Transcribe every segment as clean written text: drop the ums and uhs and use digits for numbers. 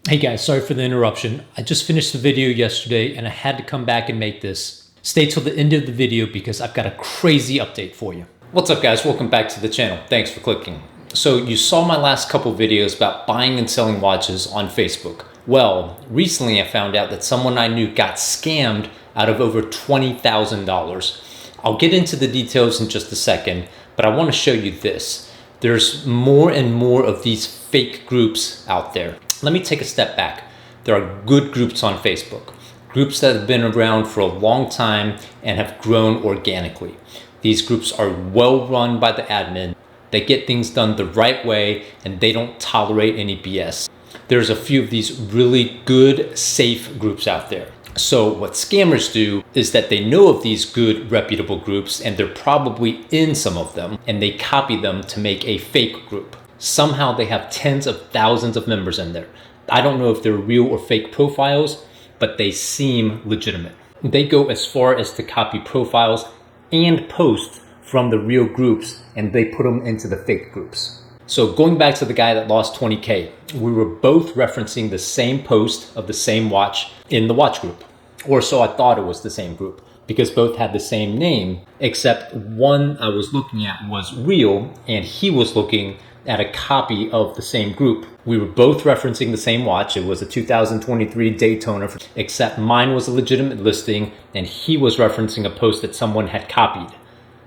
Hey guys, sorry for the interruption. I just finished the video yesterday and I had to come back and make this. Stay till the end of the video because I've got a crazy update for you. What's up guys, welcome back to the channel. Thanks for clicking. So you saw my last couple videos about buying and selling watches on Facebook. Well, recently I found out that someone I knew got scammed out of over $20,000. I'll get into the details in just a second, but I want to show you this. There's more and more of these fake groups out there. Let me take a step back. There are good groups on Facebook, groups that have been around for a long time and have grown organically. These groups are well run by the admin. They get things done the right way and they don't tolerate any BS. There's a few of these really good, safe groups out there. So what scammers do is that they know of these good, reputable groups and they're probably in some of them and they copy them to make a fake group. Somehow they have tens of thousands of members in there. I don't know if they're real or fake profiles, but they seem legitimate. They go as far as to copy profiles and posts from the real groups and they put them into the fake groups. So going back to the guy that lost 20K, we were both referencing the same post of the same watch in the watch group. Or so I thought it was the same group because both had the same name, except one I was looking at was real and he was looking at a copy of the same group. We were both referencing the same watch. It was a 2023 Daytona, except mine was a legitimate listing and he was referencing a post that someone had copied.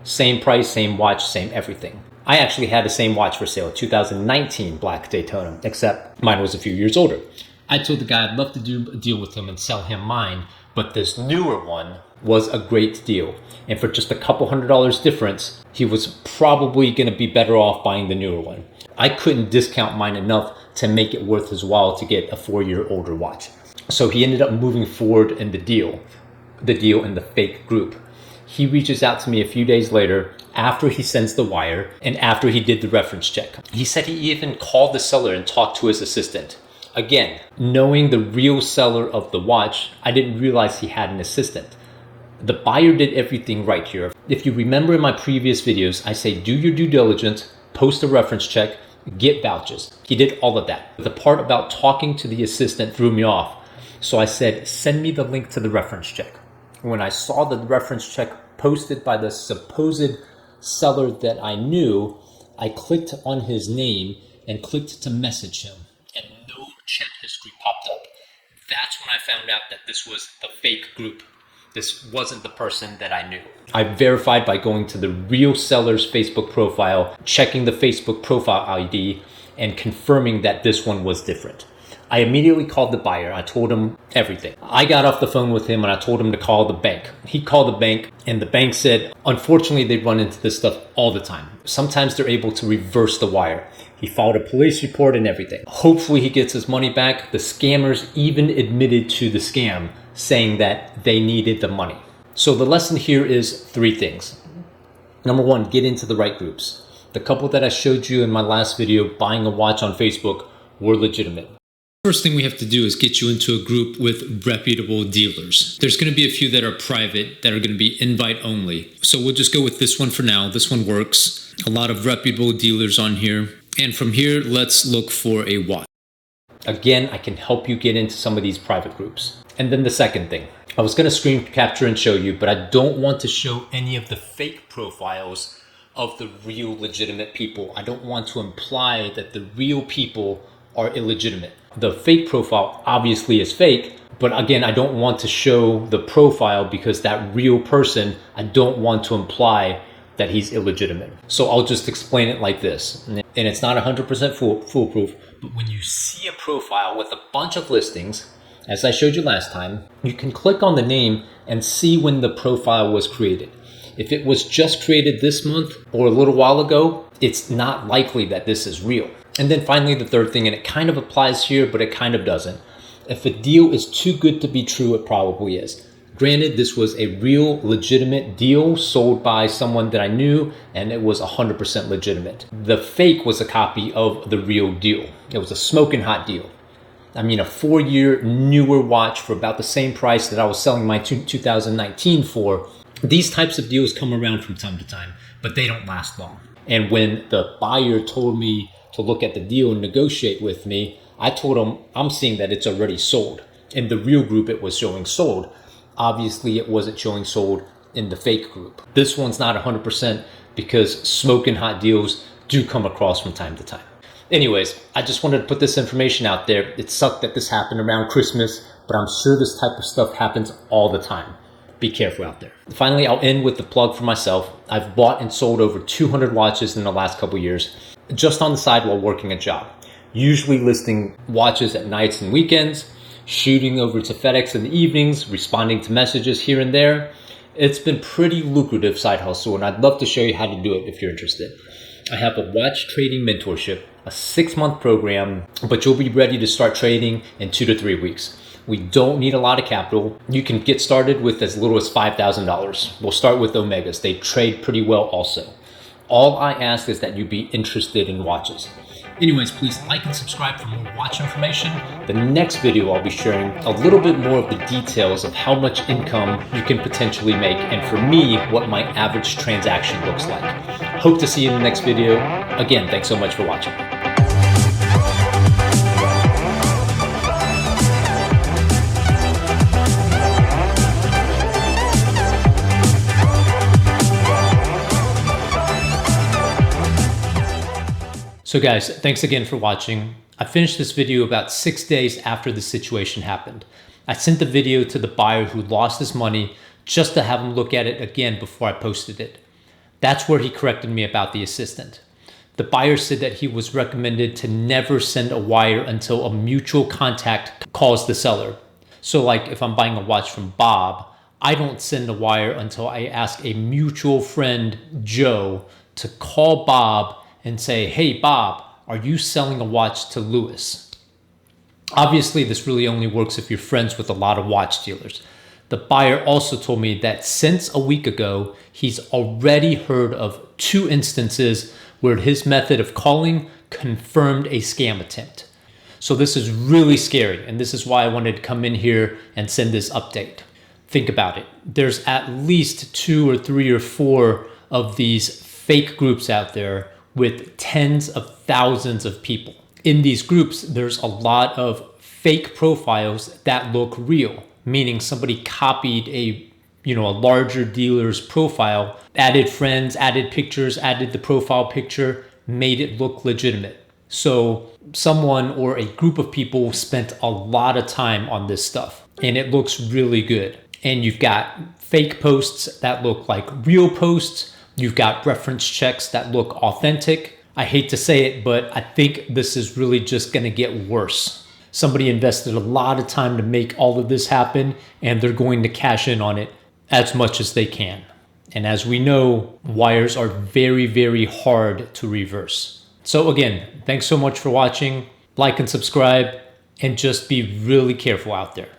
Same price, same watch, same everything. I actually had the same watch for sale, a 2019 black Daytona, except mine was a few years older. I told the guy I'd love to do a deal with him and sell him mine, but this newer one was a great deal. And for just a couple $100 difference, he was probably gonna be better off buying the newer one. I couldn't discount mine enough to make it worth his while to get a 4-year older watch. So he ended up moving forward in the deal in the fake group. He reaches out to me a few days later after he sends the wire and after he did the reference check. He said he even called the seller and talked to his assistant. Again, knowing the real seller of the watch, I didn't realize he had an assistant. The buyer did everything right here. If you remember in my previous videos, I say do your due diligence, post a reference check, get vouchers. He did all of that. The part about talking to the assistant threw me off. So I said, send me the link to the reference check. When I saw the reference check posted by the supposed seller that I knew, I clicked on his name and clicked to message him and no chat history popped up. That's when I found out that this was the fake group. This wasn't the person that I knew. I verified by going to the real seller's Facebook profile, checking the Facebook profile ID, and confirming that this one was different. I immediately called the buyer. I told him everything. I got off the phone with him and I told him to call the bank. He called the bank and the bank said, unfortunately, they run into this stuff all the time. Sometimes they're able to reverse the wire. He filed a police report and everything. Hopefully he gets his money back. The scammers even admitted to the scam, saying that they needed the money. So the lesson here is 3 things. Number 1, get into the right groups. The couple that I showed you in my last video, buying a watch on Facebook, were legitimate. First thing we have to do is get you into a group with reputable dealers. There's going to be a few that are private, that are going to be invite only. So we'll just go with this one for now. This one works. A lot of reputable dealers on here. And from here, let's look for a watch. Again, I can help you get into some of these private groups. And then the second thing, I was going to screen capture and show you, but I don't want to show any of the fake profiles of the real legitimate people. I don't want to imply that the real people are illegitimate. The fake profile obviously is fake, but again, I don't want to show the profile because that real person, I don't want to imply that he's illegitimate. So I'll just explain it like this. And it's not 100% foolproof, but when you see a profile with a bunch of listings, as I showed you last time, you can click on the name and see when the profile was created. If it was just created this month or a little while ago, it's not likely that this is real. And then finally, the third thing, and it kind of applies here, but it kind of doesn't. If a deal is too good to be true, it probably is. Granted, this was a real legitimate deal sold by someone that I knew, and it was 100% legitimate. The fake was a copy of the real deal. It was a smoking hot deal. I mean, a 4-year newer watch for about the same price that I was selling my 2019 for. These types of deals come around from time to time, but they don't last long. And when the buyer told me to look at the deal and negotiate with me, I told them I'm seeing that it's already sold. In the real group, it was showing sold. Obviously, it wasn't showing sold in the fake group. This one's not 100% because smoking hot deals do come across from time to time. Anyways, I just wanted to put this information out there. It sucked that this happened around Christmas, but I'm sure this type of stuff happens all the time. Be careful out there. Finally, I'll end with the plug for myself. I've bought and sold over 200 watches in the last couple years, just on the side while working a job. Usually listing watches at nights and weekends, shooting over to FedEx in the evenings, responding to messages here and there. It's been pretty lucrative side hustle, and I'd love to show you how to do it if you're interested. I have a watch trading mentorship, a 6-month program, but you'll be ready to start trading in 2 to 3 weeks. We don't need a lot of capital. You can get started with as little as $5,000. We'll start with Omegas. They trade pretty well also. All I ask is that you be interested in watches. Anyways, please like and subscribe for more watch information. The next video, I'll be sharing a little bit more of the details of how much income you can potentially make, and for me, what my average transaction looks like. Hope to see you in the next video. Again, thanks so much for watching. So guys, thanks again for watching. I finished this video about 6 days after the situation happened. I sent the video to the buyer who lost his money just to have him look at it again before I posted it. That's where he corrected me about the assistant. The buyer said that he was recommended to never send a wire until a mutual contact calls the seller. So like if I'm buying a watch from Bob, I don't send a wire until I ask a mutual friend, Joe, to call Bob and say, hey, Bob, are you selling a watch to Lewis? Obviously, this really only works if you're friends with a lot of watch dealers. The buyer also told me that since a week ago, he's already heard of 2 instances where his method of calling confirmed a scam attempt. So this is really scary, and this is why I wanted to come in here and send this update. Think about it. There's at least 2 or 3 or 4 of these fake groups out there with tens of thousands of people. In these groups, there's a lot of fake profiles that look real, meaning somebody copied a larger dealer's profile, added friends, added pictures, added the profile picture, made it look legitimate. So someone or a group of people spent a lot of time on this stuff, and it looks really good. And you've got fake posts that look like real posts. You've got reference checks that look authentic. I hate to say it, but I think this is really just gonna get worse. Somebody invested a lot of time to make all of this happen, and they're going to cash in on it as much as they can. And as we know, wires are very, very hard to reverse. So again, thanks so much for watching. Like and subscribe, and just be really careful out there.